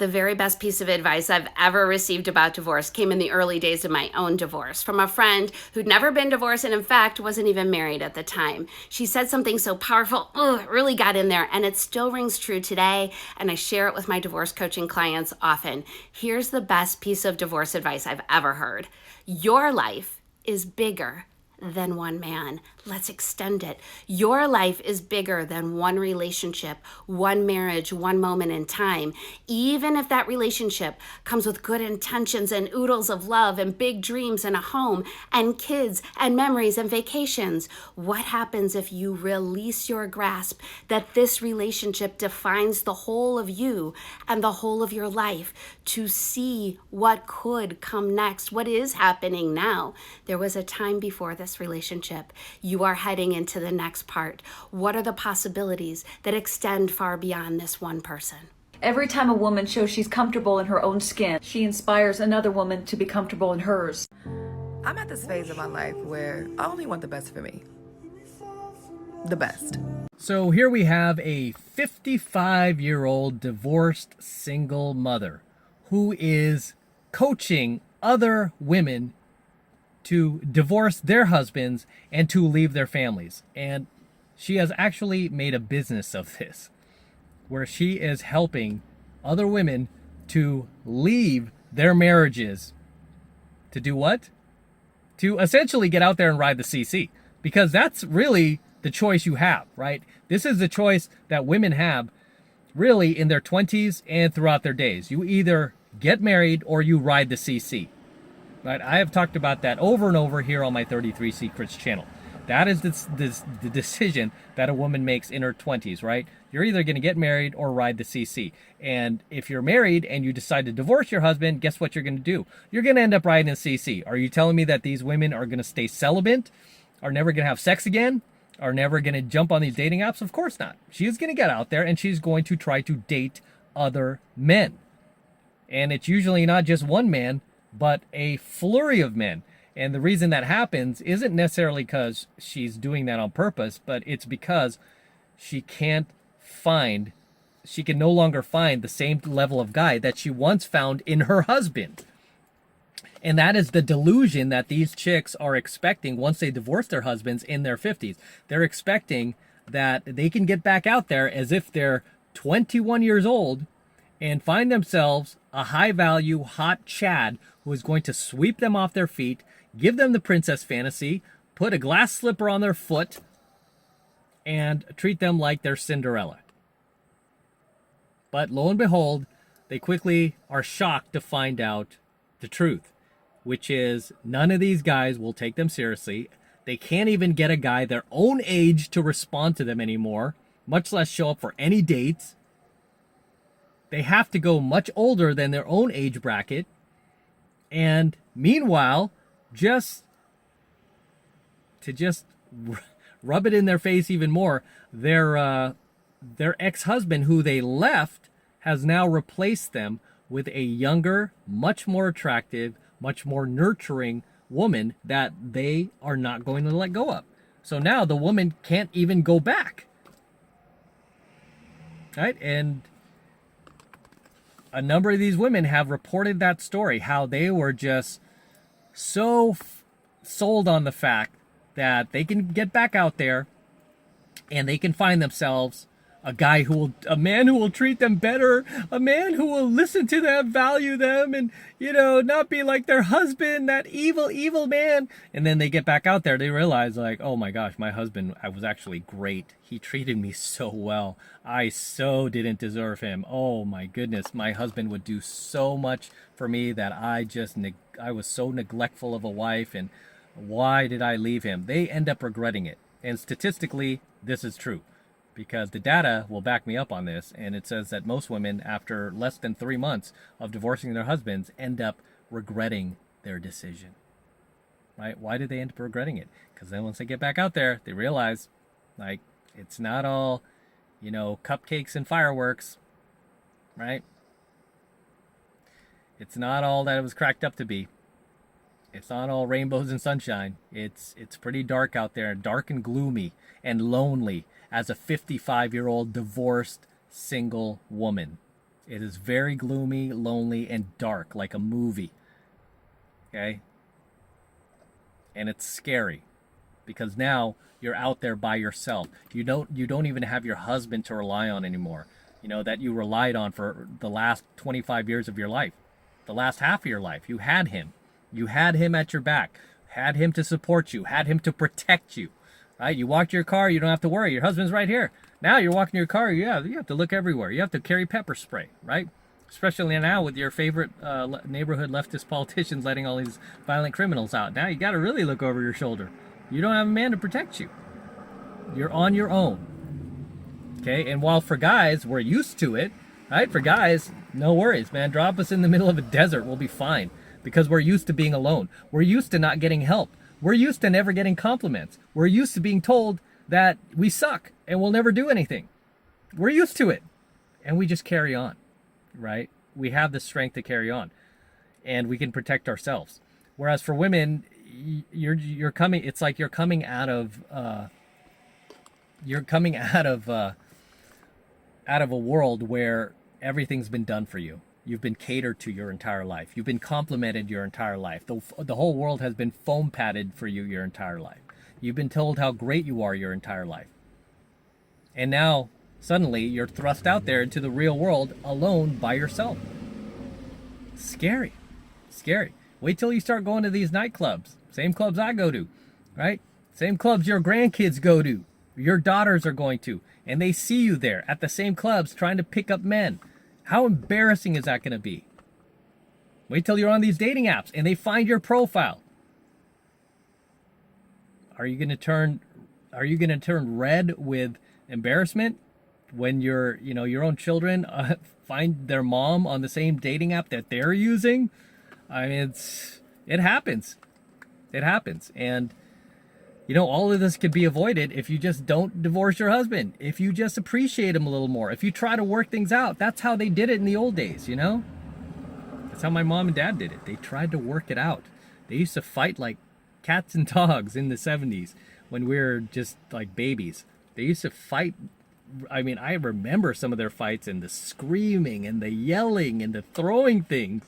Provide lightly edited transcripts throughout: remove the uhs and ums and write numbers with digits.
The very best piece of advice I've ever received about divorce came in the early days of my own divorce from a friend who'd never been divorced and, in fact, wasn't even married at the time. She said something so powerful, it really got in there, and it still rings true today, and I share it with my divorce coaching clients often. Here's the best piece of divorce advice I've ever heard. Your life is bigger than one man. Let's extend it. Your life is bigger than one relationship, one marriage, one moment in time. Even if that relationship comes with good intentions and oodles of love and big dreams and a home and kids and memories and vacations, what happens if you release your grasp that this relationship defines the whole of you and the whole of your life, to see what could come next, what is happening now? There was a time before this relationship. You are heading into the next part. What are the possibilities that extend far beyond this one person? Every time a woman shows she's comfortable in her own skin, she inspires another woman to be comfortable in hers. I'm at this phase of my life where I only want the best for me. The best. So here we have a 55-year-old divorced single mother who is coaching other women to divorce their husbands and to leave their families. And she has actually made a business of this, where she is helping other women to leave their marriages. To do what? To essentially get out there and ride the CC. Because that's really the choice you have, right? This is the choice that women have really in their 20s and throughout their days. You either get married or you ride the CC. Right? I have talked about that over and over here on my 33 Secrets channel. That is the decision that a woman makes in her 20s, right? You're either going to get married or ride the CC. And if you're married and you decide to divorce your husband, guess what you're going to do? You're going to end up riding the CC. Are you telling me that these women are going to stay celibate, are never going to have sex again, are never going to jump on these dating apps? Of course not. She is going to get out there and she's going to try to date other men. And it's usually not just one man, but a flurry of men. And the reason that happens isn't necessarily because she's doing that on purpose, but it's because she can no longer find the same level of guy that she once found in her husband. And that is the delusion that these chicks are expecting once they divorce their husbands in their 50s. They're expecting that they can get back out there as if they're 21 years old and find themselves a high-value, hot Chad who is going to sweep them off their feet, give them the princess fantasy, put a glass slipper on their foot, and treat them like they're Cinderella. But lo and behold, they quickly are shocked to find out the truth, which is none of these guys will take them seriously. They can't even get a guy their own age to respond to them anymore, much less show up for any dates. They have to go much older than their own age bracket. And meanwhile, just rub it in their face even more, their ex-husband who they left has now replaced them with a younger, much more attractive, much more nurturing woman that they are not going to let go of. So now the woman can't even go back. Right? And a number of these women have reported that story, how they were just so sold on the fact that they can get back out there and they can find themselves a man who will treat them better, a man who will listen to them, value them, and, not be like their husband, that evil man. And then they get back out there, they realize like, oh my gosh, my husband, I was actually great. He treated me so well. I so didn't deserve him. Oh my goodness, my husband would do so much for me that I was so neglectful of a wife, and why did I leave him? They end up regretting it. And statistically, this is true, because the data will back me up on this. And it says that most women, after less than 3 months of divorcing their husbands, end up regretting their decision. Right? Why did they end up regretting it? Because then once they get back out there, they realize, like, it's not all, cupcakes and fireworks, right? It's not all that it was cracked up to be. It's not all rainbows and sunshine. It's pretty dark out there, dark and gloomy and lonely as a 55-year-old divorced single woman. It is very gloomy, lonely, and dark, like a movie. Okay? And it's scary because now you're out there by yourself. You don't even have your husband to rely on anymore. You know, that you relied on for the last 25 years of your life. The last half of your life. You had him. You had him at your back. Had him to support you. Had him to protect you. Right? You walk to your car, you don't have to worry. Your husband's right here. Now you're walking your car, you have to look everywhere. You have to carry pepper spray, right? Especially now with your favorite neighborhood leftist politicians letting all these violent criminals out. Now you got to really look over your shoulder. You don't have a man to protect you. You're on your own. Okay, and while for guys, we're used to it, right? For guys, no worries, man. Drop us in the middle of a desert, we'll be fine. Because we're used to being alone. We're used to not getting help. We're used to never getting compliments. We're used to being told that we suck and we'll never do anything. We're used to it. And we just carry on, right? We have the strength to carry on. And we can protect ourselves. Whereas for women, you're coming, it's like you're coming out of a world where everything's been done for you. You've been catered to your entire life. You've been complimented your entire life. The whole world has been foam padded for you your entire life. You've been told how great you are your entire life. And now, suddenly, you're thrust out there into the real world alone by yourself. Scary. Scary. Wait till you start going to these nightclubs. Same clubs I go to, right? Same clubs your grandkids go to. Your daughters are going to. And they see you there at the same clubs trying to pick up men. How embarrassing is that going to be? Wait till you're on these dating apps and they find your profile. Are you going to turn red with embarrassment when your own children find their mom on the same dating app that they're using? I mean, it happens. It happens. And all of this could be avoided if you just don't divorce your husband. If you just appreciate him a little more. If you try to work things out. That's how they did it in the old days, That's how my mom and dad did it. They tried to work it out. They used to fight like cats and dogs in the 70s when we were just like babies. They used to fight. I mean, I remember some of their fights and the screaming and the yelling and the throwing things.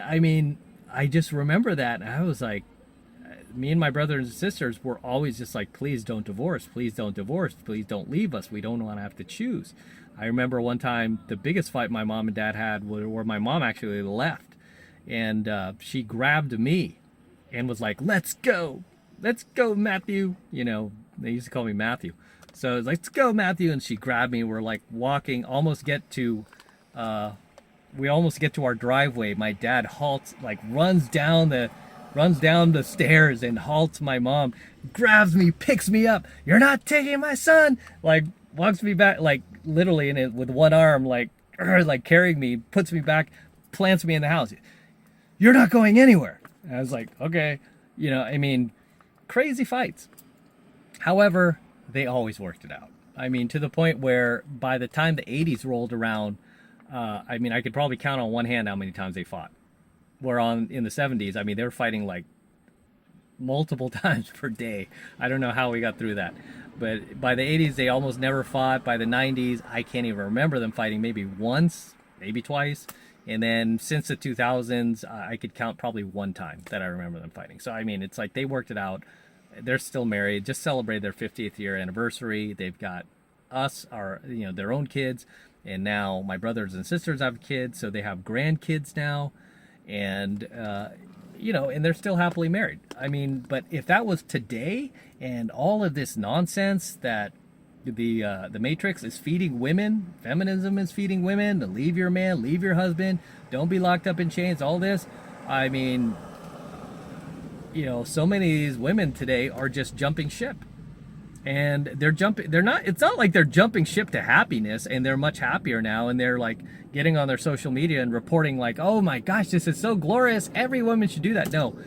I mean, I just remember that. And I was like, me and my brothers and sisters were always just like, please don't divorce. Please don't divorce. Please don't leave us. We don't want to have to choose. I remember one time the biggest fight my mom and dad had where my mom actually left. And she grabbed me and was like, let's go. Let's go, Matthew. They used to call me Matthew. So it's like, let's go, Matthew. And she grabbed me. We're like walking, we almost get to our driveway. My dad halts, like runs down the stairs and halts my mom, grabs me, picks me up. You're not taking my son. Like walks me back, like literally in it with one arm, like carrying me, puts me back, plants me in the house. You're not going anywhere. And I was like, okay, I mean, crazy fights. However, they always worked it out. I mean, to the point where by the time the 80s rolled around, I mean, I could probably count on one hand how many times they fought. Where in the 70s, I mean, they were fighting like multiple times per day. I don't know how we got through that. But by the 80s, they almost never fought. By the 90s, I can't even remember them fighting, maybe once, maybe twice. And then since the 2000s, I could count probably one time that I remember them fighting. So, I mean, it's like they worked it out. They're still married, just celebrated their 50th year anniversary. They've got their own kids. And now my brothers and sisters have kids, so they have grandkids now. And, and they're still happily married. I mean, but if that was today and all of this nonsense that the Matrix is feeding women, feminism is feeding women, to leave your man, leave your husband, don't be locked up in chains, all this, I mean, so many of these women today are just jumping ship. And it's not like they're jumping ship to happiness and they're much happier now and they're like getting on their social media and reporting like, oh my gosh, this is so glorious, every woman should do that. No,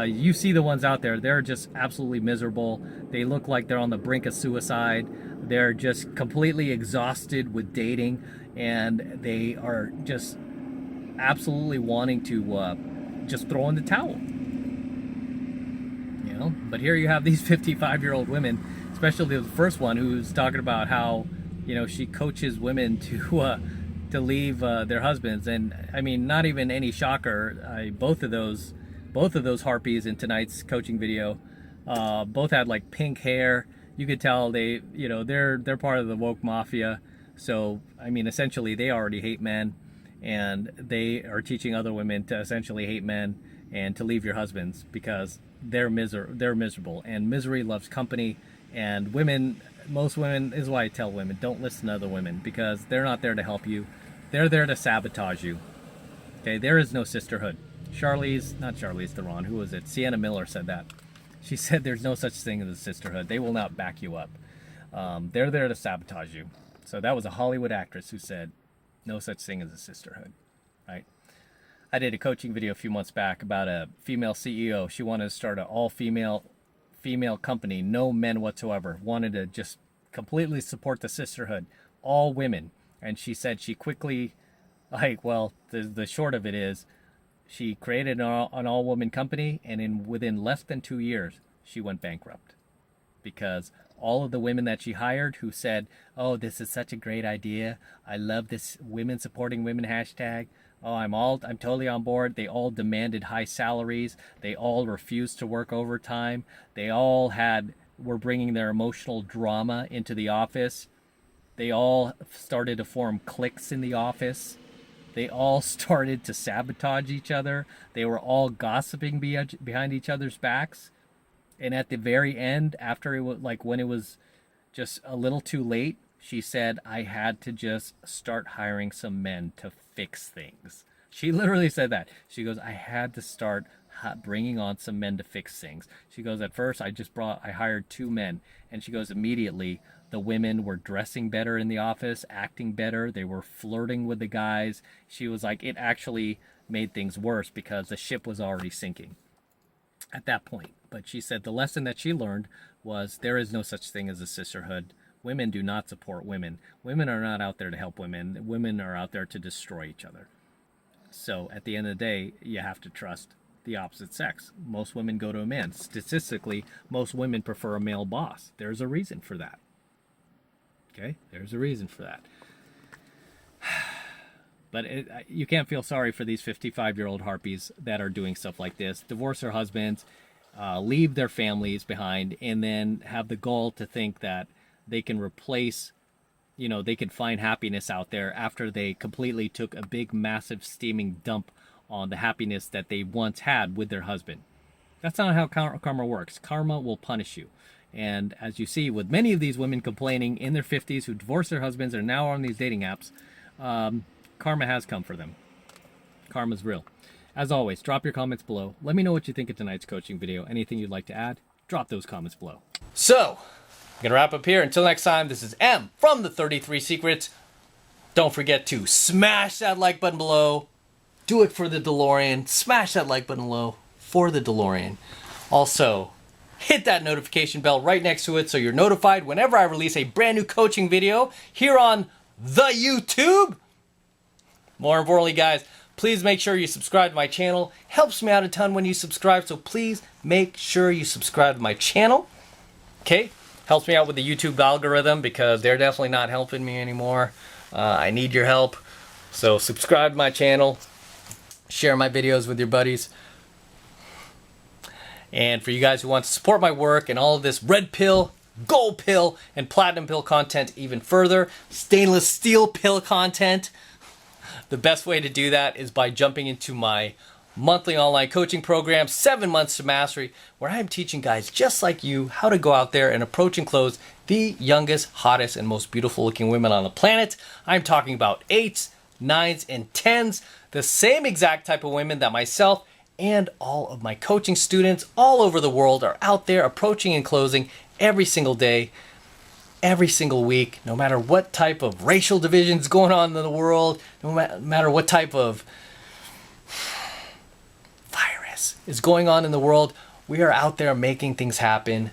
you see the ones out there, they're just absolutely miserable. They look like they're on the brink of suicide. They're just completely exhausted with dating and they are just absolutely wanting to just throw in the towel. But here you have these 55-year-old women, especially the first one, who's talking about how, she coaches women to to leave their husbands. And I mean, not even any shocker. Both of those harpies in tonight's coaching video, both had like pink hair. You could tell they're part of the woke mafia. So I mean, essentially, they already hate men, and they are teaching other women to essentially hate men and to leave your husbands because they're miserable, and misery loves company. And most women, is why I tell women, don't listen to other women, because they're not there to help you. They're there to sabotage you. Okay, there is no sisterhood. Not Charlize Theron, who was it? Sienna Miller said that. She said there's no such thing as a sisterhood. They will not back you up. They're there to sabotage you. So that was a Hollywood actress who said no such thing as a sisterhood, right? I did a coaching video a few months back about a female CEO. She wanted to start an all-female company, no men whatsoever, wanted to just completely support the sisterhood, all women. And she said she quickly, the short of it is, she created an all-woman company, and within less than 2 years, she went bankrupt. Because all of the women that she hired who said, oh, this is such a great idea, I love this women supporting women hashtag, oh, I'm totally on board. They all demanded high salaries. They all refused to work overtime. They all were bringing their emotional drama into the office. They all started to form cliques in the office. They all started to sabotage each other. They were all gossiping behind each other's backs. And at the very end, after it was when it was just a little too late, she said, I had to just start hiring some men to fix things. She literally said that. She goes, I had to start bringing on some men to fix things. She goes, at first I hired 2 men. And she goes, immediately the women were dressing better in the office, acting better. They were flirting with the guys. She was like, it actually made things worse because the ship was already sinking at that point. But she said the lesson that she learned was there is no such thing as a sisterhood. Women do not support women. Women are not out there to help women. Women are out there to destroy each other. So at the end of the day, you have to trust the opposite sex. Most women go to a man. Statistically, most women prefer a male boss. There's a reason for that. Okay? There's a reason for that. But you can't feel sorry for these 55-year-old harpies that are doing stuff like this. Divorce their husbands, leave their families behind, and then have the gall to think that they can replace, they can find happiness out there after they completely took a big, massive, steaming dump on the happiness that they once had with their husband. That's not how karma works. Karma will punish you. And as you see with many of these women complaining in their 50s who divorced their husbands and are now on these dating apps, karma has come for them. Karma's real. As always, drop your comments below. Let me know what you think of tonight's coaching video. Anything you'd like to add, drop those comments below. So, I'm going to wrap up here. Until next time, this is M from the 33 Secrets. Don't forget to smash that like button below. Do it for the DeLorean. Smash that like button below for the DeLorean. Also, hit that notification bell right next to it so you're notified whenever I release a brand new coaching video here on the YouTube. More importantly, guys, please make sure you subscribe to my channel. Helps me out a ton when you subscribe, so please make sure you subscribe to my channel. Okay? Helps me out with the YouTube algorithm because they're definitely not helping me anymore. I need your help. So subscribe to my channel. Share my videos with your buddies. And for you guys who want to support my work and all of this red pill, gold pill, and platinum pill content even further, stainless steel pill content, the best way to do that is by jumping into my monthly online coaching program, 7 Months to Mastery, where I'm teaching guys just like you how to go out there and approach and close the youngest, hottest, and most beautiful looking women on the planet. I'm talking about 8s, 9s, and 10s, the same exact type of women that myself and all of my coaching students all over the world are out there approaching and closing every single day, every single week, no matter what type of racial divisions going on in the world, no matter what type of virus is going on in the world, we are out there making things happen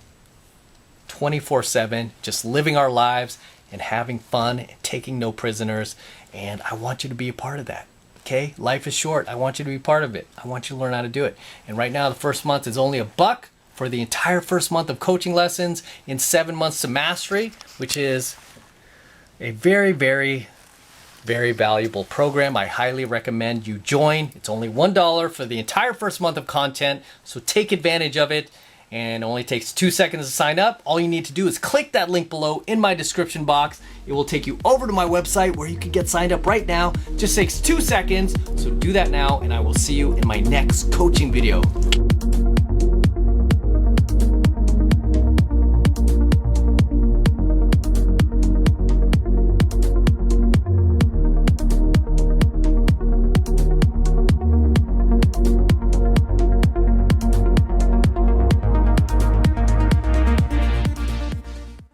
24/7, just living our lives and having fun and taking no prisoners. And I want you to be a part of that. Okay? Life is short. I want you to be part of it. I want you to learn how to do it. And right now, the first month is only $1 for the entire first month of coaching lessons in 7 Months to Mastery, which is a very, very Very valuable program. I highly recommend you join. It's only $1 for the entire first month of content, so take advantage of it. And it only takes 2 seconds to sign up. All you need to do is click that link below in my description box. It will take you over to my website where you can get signed up right now. Just takes 2 seconds, so do that now, and I will see you in my next coaching video.